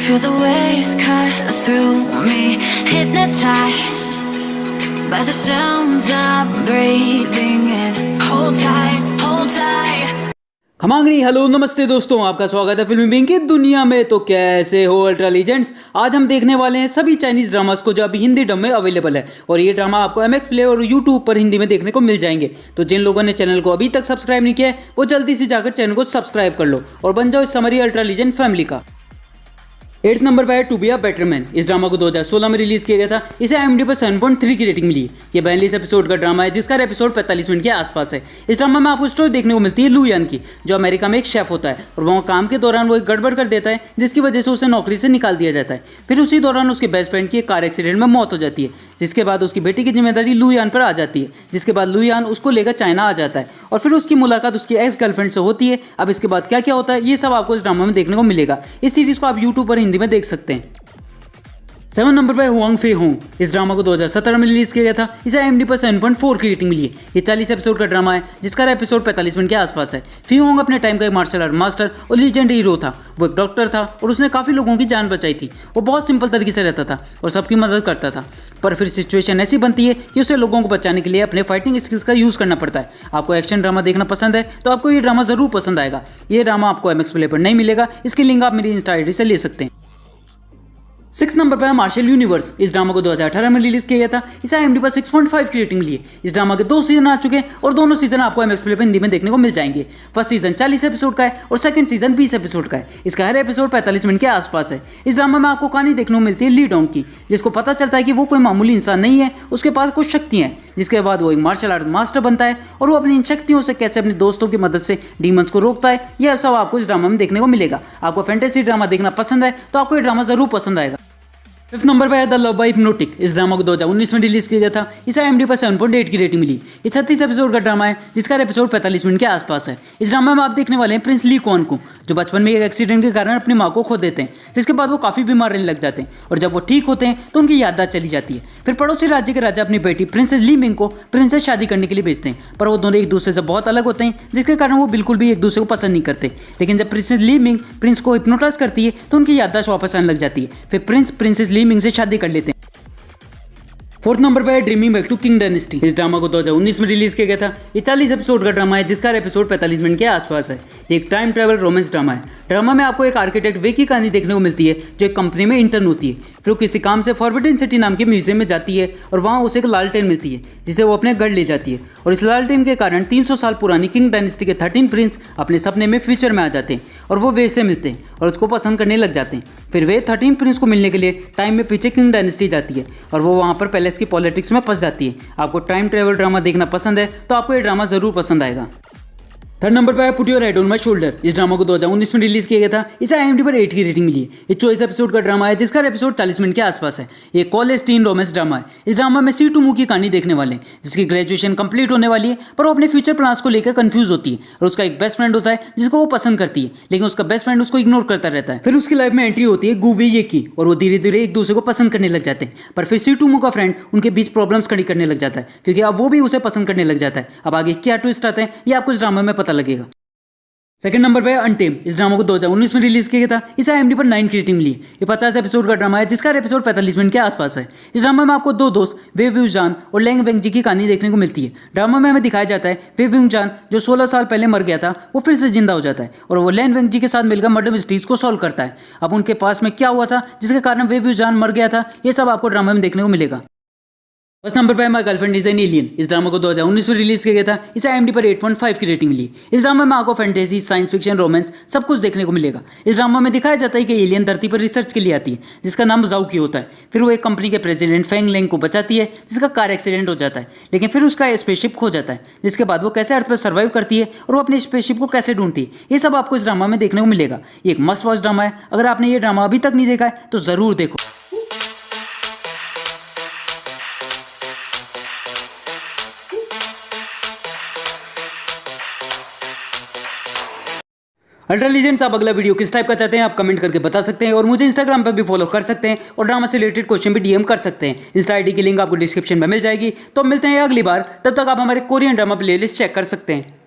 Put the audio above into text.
Feel the waves cut through me, hypnotized by the sounds I'm breathing in. Hold tight, hold tight. खमांगनी hello नमस्ते दोस्तों, आपका स्वागत है फिल्मी बिंग की दुनिया में। तो कैसे हो अल्ट्रा लीजेंड्स। आज हम देखने वाले हैं सभी चाइनीज ड्रामास को जो अभी हिंदी डब में अवेलेबल है, और ये ड्रामा आपको MX प्ले और यूट्यूब पर हिंदी में देखने को मिल जाएंगे। तो जिन लोगों ने चैनल को अभी तक सब्सक्राइब नहीं किया है वो जल्दी से जाकर चैनल को सब्सक्राइब कर लो और बन जाओ इस हमारी अल्ट्रा लीजेंड फैमिली का। 8 नंबर पर है to be a better man. इस ड्रामा को 2016 में रिलीज किया गया था। इसे IMDb पर 7.3 की रेटिंग मिली। ये 42 एपिसोड का ड्रामा है जिसका एपिसोड 45 मिनट के आसपास है। इस ड्रामा में आपको स्टोरी देखने को मिलती है लू यान की, जो अमेरिका में एक शेफ होता है और वहाँ काम के दौरान वो एक गड़बड़ कर देता है जिसकी वजह से उसे नौकरी से निकाल दिया जाता है। फिर उसी दौरान उसके बेस्ट फ्रेंड की एक कार एक्सीडेंट में मौत हो जाती है, जिसके बाद उसकी बेटी की जिम्मेदारी लू यान पर आ जाती है। जिसके बाद लू यान उसको लेकर चाइना आ जाता है और फिर उसकी मुलाकात उसकी एक्स गर्लफ्रेंड से होती है। अब इसके बाद क्या क्या होता है ये सब आपको इस ड्रामा में देखने को मिलेगा। इस सीरीज को आप यूट्यूब पर हिंदी में देख सकते हैं। 7 नंबर पर हुआंग फे होंग। इस ड्रामा को 2017 में रिलीज किया गया था। इसे IMDb पर 7.4 की रेटिंग मिली है। ये 40 एपिसोड का ड्रामा है जिसका एपिसोड 45 मिनट के आसपास है। फी होंग अपने टाइम का एक मार्शल आर्ट मास्टर और लीजेंड हीरो था। वो एक डॉक्टर था और उसने काफ़ी लोगों की जान बचाई थी। वो बहुत सिंपल तरीके से रहता था और सबकी मदद करता था, पर फिर सिचुएशन ऐसी बनती है कि उसे लोगों को बचाने के लिए अपने फाइटिंग स्किल्स का यूज़ करना पड़ता है। आपको एक्शन ड्रामा देखना पसंद है तो आपको ये ड्रामा ज़रूर पसंद आएगा। ये ड्रामा आपको MX प्ले पर नहीं मिलेगा। इसकी लिंक आप मेरी इंस्टा ID से ले सकते हैं। 6 नंबर पर है मार्शल यूनिवर्स। इस ड्रामा को 2018 में रिलीज किया गया था। इसे IMDb पर 6.5 की रेटिंग मिली है। इस ड्रामा के 2 सीजन आ चुके हैं और दोनों सीजन आपको MX प्ले पर हिंदी में देखने को मिल जाएंगे। फर्स्ट सीजन 40 एपिसोड का है और सेकंड सीजन 20 एपिसोड का है। इसका हर एपिसोड 45 मिनट के आसपास है। इस ड्रामा में आपको कहानी देखने को मिलती है ली डोंग की, जिसको पता चलता है कि वो कोई मामूली इंसान नहीं है, उसके पास कुछ शक्तियाँ हैं। जिसके बाद वो एक मार्शल आर्ट मास्टर बनता है और वो अपनी इन शक्तियों से कैसे अपने दोस्तों की मदद से डीमंस को रोकता है, यह सब आपको इस ड्रामा में देखने को मिलेगा। आपको फैंटेसी ड्रामा देखना पसंद है तो आपको ये ड्रामा जरूर पसंद आएगा। 5th नंबर पर है द लव बाय हिप्नोटिक। इस ड्रामा को 2019 में रिलीज किया गया था। इसे IMDb पर 7.8 की रेटिंग मिली। ये 36 एपिसोड का ड्रामा है जिसका एपिसोड 45 मिनट के आसपास है। इस ड्रामा में आप देखने वाले हैं प्रिंस ली क्वान को, जो बचपन में एक एक्सीडेंट के कारण अपनी माँ को खो देते हैं, जिसके बाद वो काफ़ी बीमार रहने लग जाते हैं और जब वो ठीक होते हैं तो उनकी याददाश्त चली जाती है। फिर पड़ोसी राज्य के राजा अपनी बेटी प्रिंसेस ली मिंग को प्रिंस से शादी करने के लिए भेजते हैं, पर वो दोनों एक दूसरे से बहुत अलग होते हैं, जिसके कारण वो बिल्कुल भी एक दूसरे को पसंद नहीं करते। लेकिन जब प्रिंसेस ली मिंग प्रिंस को हिप्नोटाइज करती है तो उनकी याददाश्त वापस आने लग जाती है। फिर प्रिंस प्रिंसेस ली मिंग से शादी कर लेते हैं। 4th नंबर पर है dreaming back to king dynasty. इस ड्रामा को 2019 में रिलीज किया गया था। ये 40 एपिसोड का ड्रामा है जिसका एपिसोड 45 मिनट के आसपास है। ये एक टाइम ट्रैवल रोमांस ड्रामा है। ड्रामा में आपको एक आर्किटेक्ट वे की कहानी देखने को मिलती है जो एक कंपनी में इंटर्न होती है। फिर वो किसी काम से फॉरबिडन सिटी नाम के म्यूजियम में जाती है और वहाँ उसे एक लालटेन मिलती है जिसे वो अपने घर ले जाती है, और इस लालटेन के कारण 300 साल पुरानी किंग डायनेस्टी के 13 प्रिंस अपने सपने में फ्यूचर में आ जाते हैं और वो वे से मिलते हैं और उसको पसंद करने लग जाते हैं। फिर वे 13 प्रिंस को मिलने के लिए टाइम में पीछे किंग डायनेस्टी जाती है और वो वहाँ पर पैलेस की पॉलिटिक्स में फंस जाती है। आपको टाइम ट्रेवल ड्रामा देखना पसंद है तो आपको ये ड्रामा जरूर पसंद आएगा। 3rd नंबर पर है put your head on my shoulder. इस ड्रामा को 2019 में रिलीज किया गया था। इसे IMDb पर 8 की रेटिंग मिली है। ये 24 एपिसोड का ड्रामा है जिसका एपिसोड 40 मिनट के आसपास है। ये कॉलेज टीन रोमांस ड्रामा है। इस ड्रामा में सी टू मू की कहानी देखने वाले हैं, जिसकी ग्रेजुएशन कंप्लीट होने वाली है, पर वो अपने फ्यूचर प्लान्स को लेकर कंफ्यूज होती है और उसका एक बेस्ट फ्रेंड होता है जिसको वो पसंद करती है, लेकिन उसका बेस्ट फ्रेंड उसको इग्नोर करता रहता है। फिर उसकी लाइफ में एंट्री होती है गुवे ये की और वो धीरे धीरे एक दूसरे को पसंद करने लग जाते हैं, पर फिर सी टू मू का फ्रेंड उनके बीच प्रॉब्लम्स खड़ी करने लग जाता है क्योंकि अब वो भी उसे पसंद करने लग जाता है। अब आगे क्या ट्विस्ट आते हैं ये आपको इस ड्रामा में पता लगेगा। 2nd नंबर पे है अनटेम। इस ड्रामा को 2019 में रिलीज किया गया था। इसे IMDb पर 9 की रेटिंग मिली। ये 50 एपिसोड का ड्रामा है जिसका एपिसोड 45 मिनट के आसपास है। इस ड्रामा में आपको 2 दोस्त वे व्यूजान और लेंग वेंगजी की कहानी देखने को मिलती है। ड्रामा में हमें दिखाया जाता है वे व्यूजान जो 16 साल पहले मर गया था वो फिर से जिंदा हो जाता है और वो लेंग वेंगजी के साथ मिलकर मर्डर मिस्ट्रीज को सॉल्व करता है। अब उनके पास में क्या हुआ था जिसके कारण वे व्यूजान मर गया था ये सब आपको ड्रामा में देखने को मिलेगा। 1st नंबर पर है my girlfriend is an alien. इस ड्रामा को 2019 में रिलीज किया गया था। इसे IMDb पर 8.5 की रेटिंग मिली। इस ड्रामा में आपको फैंटेसी, साइंस फिक्शन, रोमांस सब कुछ देखने को मिलेगा। इस ड्रामा में दिखाया जाता है कि एलियन धरती पर रिसर्च के लिए आती है जिसका नाम जाऊ की होता है। फिर वो एक कंपनी के प्रेसिडेंट फेंग लेंग को बचाती है जिसका कार एक्सीडेंट हो जाता है, लेकिन फिर उसका स्पेसशिप खो जाता है, जिसके बाद वो कैसे अर्थ पर सर्वाइव करती है और वो अपने स्पेसशिप को कैसे ढूंढती है ये सब आपको इस ड्रामा में देखने को मिलेगा। ये एक मस्ट वॉच ड्रामा है। अगर आपने ये ड्रामा अभी तक नहीं देखा है तो ज़रूर देखो। अल्ट्रा लीजेंड्स, आप अगला वीडियो किस टाइप का चाहते हैं आप कमेंट करके बता सकते हैं और मुझे इंस्टाग्राम पर भी फॉलो कर सकते हैं और ड्रामा से रिलेटेड क्वेश्चन भी DM कर सकते हैं। इंस्टा ID की लिंक आपको डिस्क्रिप्शन में मिल जाएगी। तो मिलते हैं अगली बार, तब तक आप हमारे कोरियन ड्रामा प्लेलिस्ट चेक कर सकते हैं।